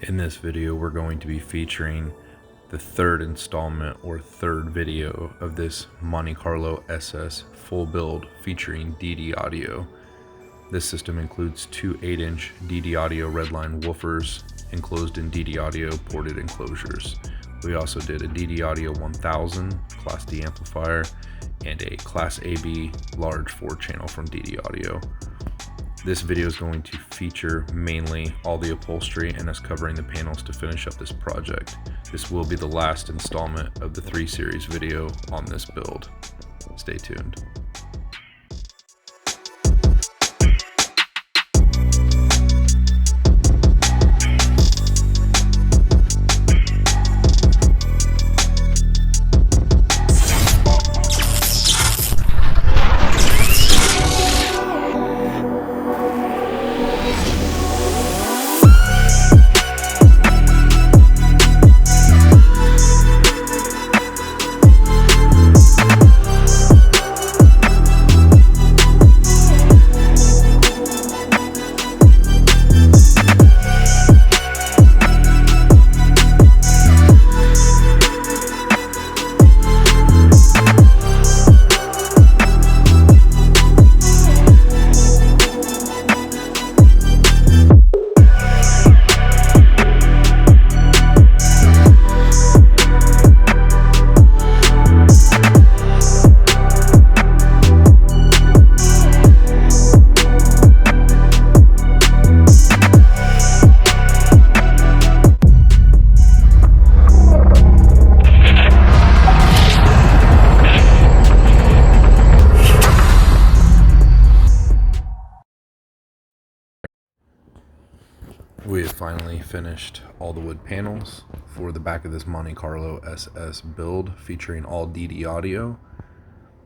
In this video, we're going to be featuring the third installment or third video of this Monte Carlo SS full build featuring Ddaudio. This system includes two 8-inch Ddaudio redline woofers enclosed in Ddaudio ported enclosures. We also did a Ddaudio 1000 Class D amplifier and a Class AB large 4-channel from Ddaudio. This video is going to feature mainly all the upholstery and us covering the panels to finish up this project. This will be the last installment of the 3-series video on this build. Stay tuned. We have finally finished all the wood panels for the back of this Monte Carlo SS build featuring all Ddaudio.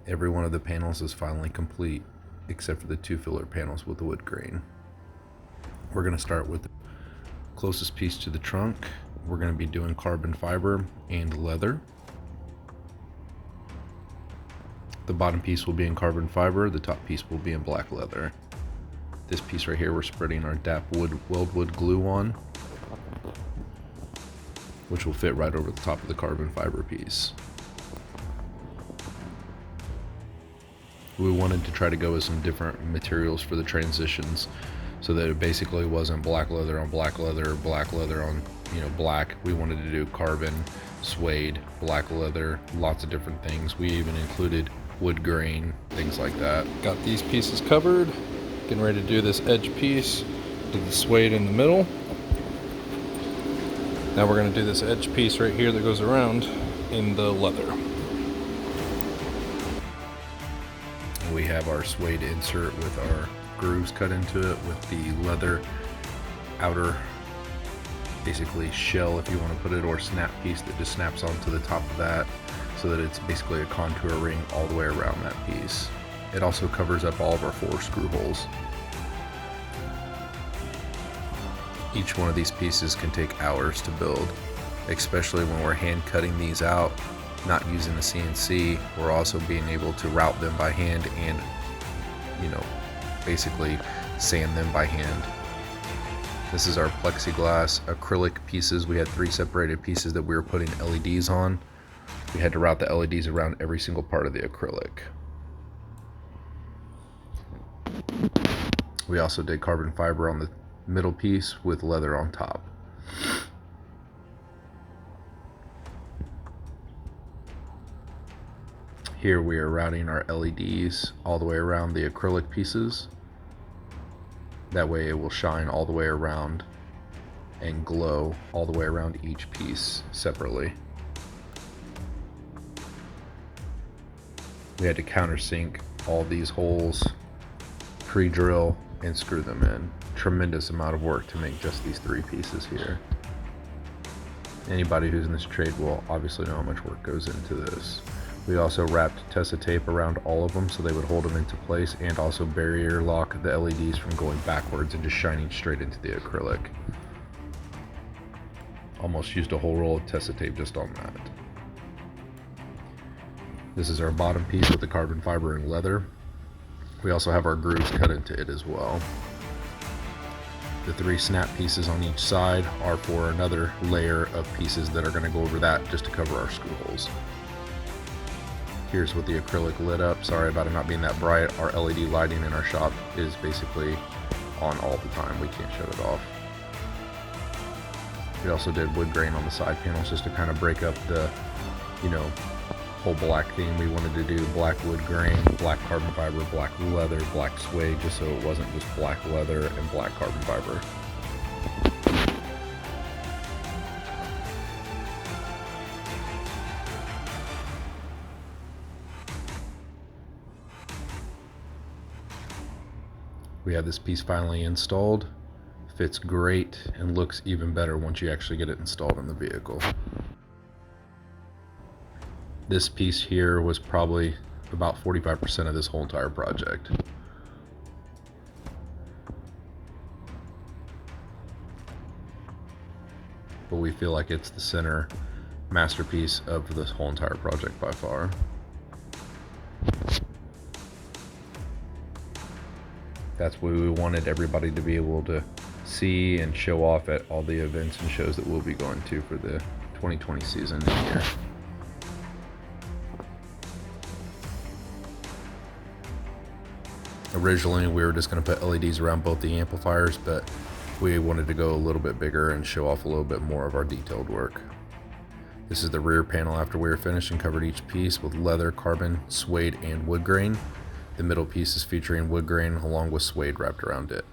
Every one of the panels is finally complete except for the 2 filler panels with the wood grain. We're going to start with the closest piece to the trunk. We're going to be doing carbon fiber and leather. The bottom piece will be in carbon fiber, the top piece will be in black leather. This piece right here, we're spreading our DAP weldwood glue on, which will fit right over the top of the carbon fiber piece. We wanted to try to go with some different materials for the transitions so that it basically wasn't black leather on black leather, black leather on, black. We wanted to do carbon, suede, black leather, lots of different things. We even included wood grain, things like that. Got these pieces covered. Getting ready to do this edge piece, did the suede in the middle. Now we're going to do this edge piece right here that goes around in the leather. We have our suede insert with our grooves cut into it with the leather outer, basically shell if you want to put it, or snap piece that just snaps onto the top of that so that it's basically a contour ring all the way around that piece. It also covers up all of our 4 screw holes. Each one of these pieces can take hours to build, especially when we're hand cutting these out, not using a CNC. We're also being able to route them by hand and, basically sand them by hand. This is our Plexiglass acrylic pieces. We had 3 separated pieces that we were putting LEDs on. We had to route the LEDs around every single part of the acrylic. We also did carbon fiber on the middle piece with leather on top. Here we are routing our LEDs all the way around the acrylic pieces. That way it will shine all the way around and glow all the way around each piece separately. We had to countersink all these holes, pre-drill, and screw them in. Tremendous amount of work to make just these 3 pieces here. Anybody who's in this trade will obviously know how much work goes into this. We also wrapped Tessa tape around all of them so they would hold them into place, and also barrier lock the LEDs from going backwards and just shining straight into the acrylic. Almost used a whole roll of Tessa tape just on that. This is our bottom piece with the carbon fiber and leather. We also have our grooves cut into it as well. The 3 snap pieces on each side are for another layer of pieces that are going to go over that just to cover our screw holes. Here's with the acrylic lit up. Sorry about it not being that bright. Our LED lighting in our shop is basically on all the time. We can't shut it off. We also did wood grain on the side panels just to kind of break up the, whole black theme. We wanted to do black wood grain, black carbon fiber, black leather, black suede, just so it wasn't just black leather and black carbon fiber. We have this piece finally installed. Fits great and looks even better once you actually get it installed in the vehicle. This piece here was probably about 45% of this whole entire project. But we feel like it's the center masterpiece of this whole entire project by far. That's what we wanted everybody to be able to see and show off at all the events and shows that we'll be going to for the 2020 season here. Originally we were just going to put LEDs around both the amplifiers, but we wanted to go a little bit bigger and show off a little bit more of our detailed work. This is the rear panel after we were finished and covered each piece with leather, carbon, suede, and wood grain. The middle piece is featuring wood grain along with suede wrapped around it.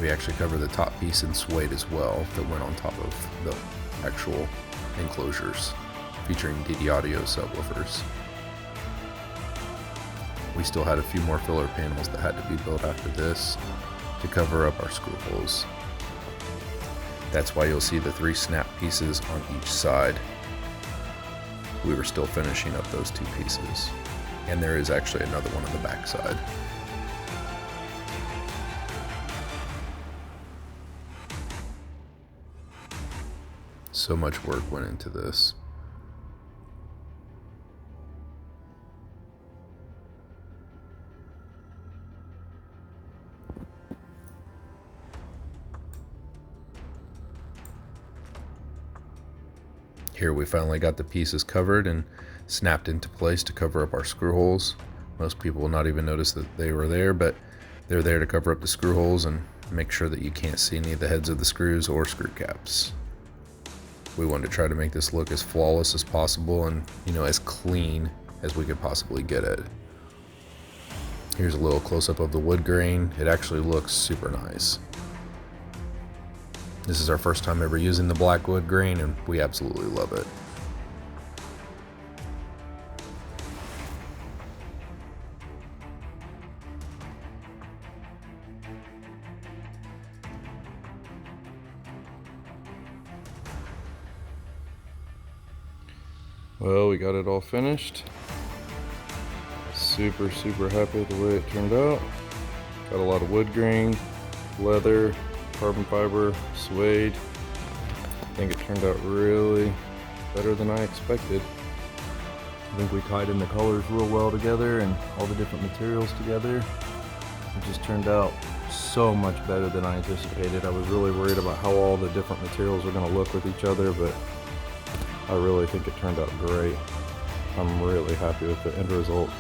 We actually cover the top piece in suede as well that went on top of the actual enclosures, featuring Ddaudio subwoofers. We still had a few more filler panels that had to be built after this to cover up our screw holes. That's why you'll see the 3 snap pieces on each side. We were still finishing up those 2 pieces. And there is actually another one on the back side. So much work went into this. Here we finally got the pieces covered and snapped into place to cover up our screw holes. Most people will not even notice that they were there, but they're there to cover up the screw holes and make sure that you can't see any of the heads of the screws or screw caps. We wanted to try to make this look as flawless as possible and, as clean as we could possibly get it. Here's a little close-up of the wood grain. It actually looks super nice. This is our first time ever using the black wood grain and we absolutely love it. Well, we got it all finished. Super happy with the way it turned out. Got a lot of wood grain, leather, carbon fiber, suede. I think it turned out really better than I expected. I think we tied in the colors real well together and all the different materials together. It just turned out so much better than I anticipated. I was really worried about how all the different materials were going to look with each other, but I really think it turned out great. I'm really happy with the end result,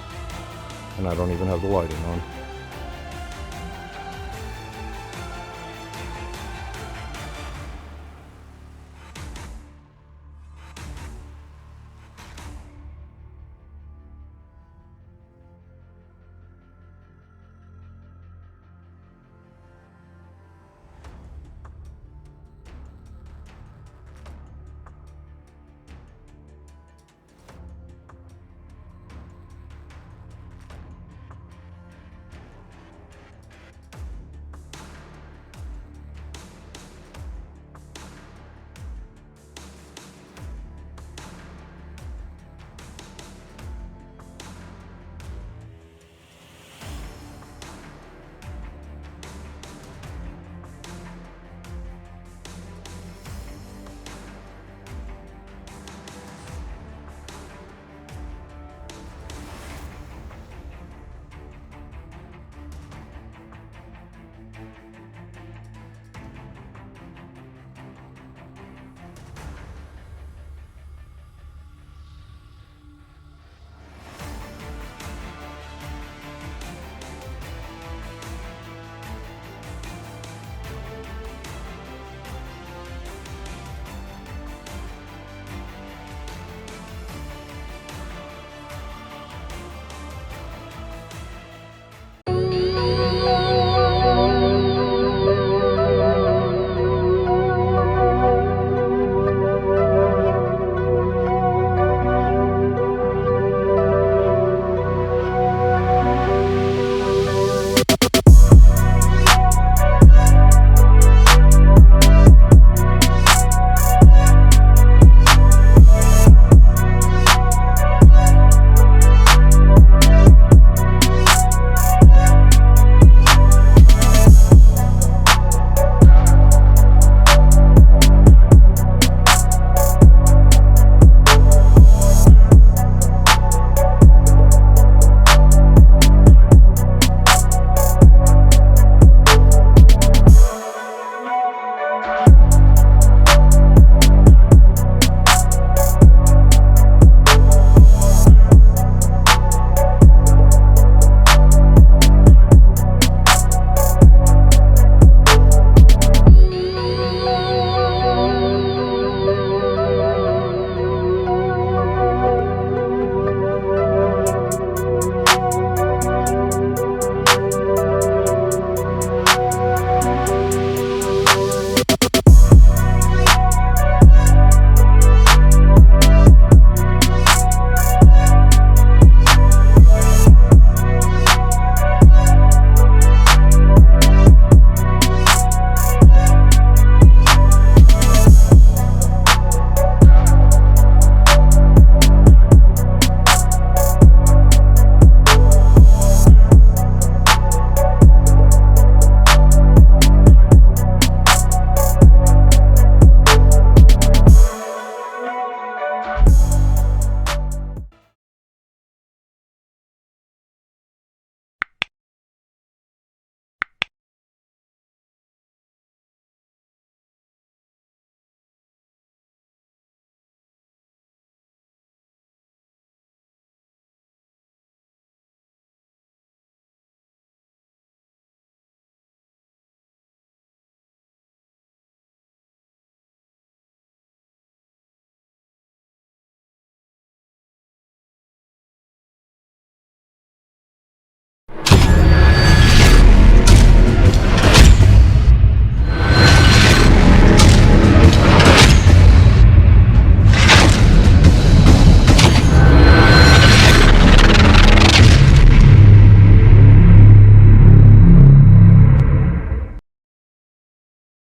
and I don't even have the lighting on.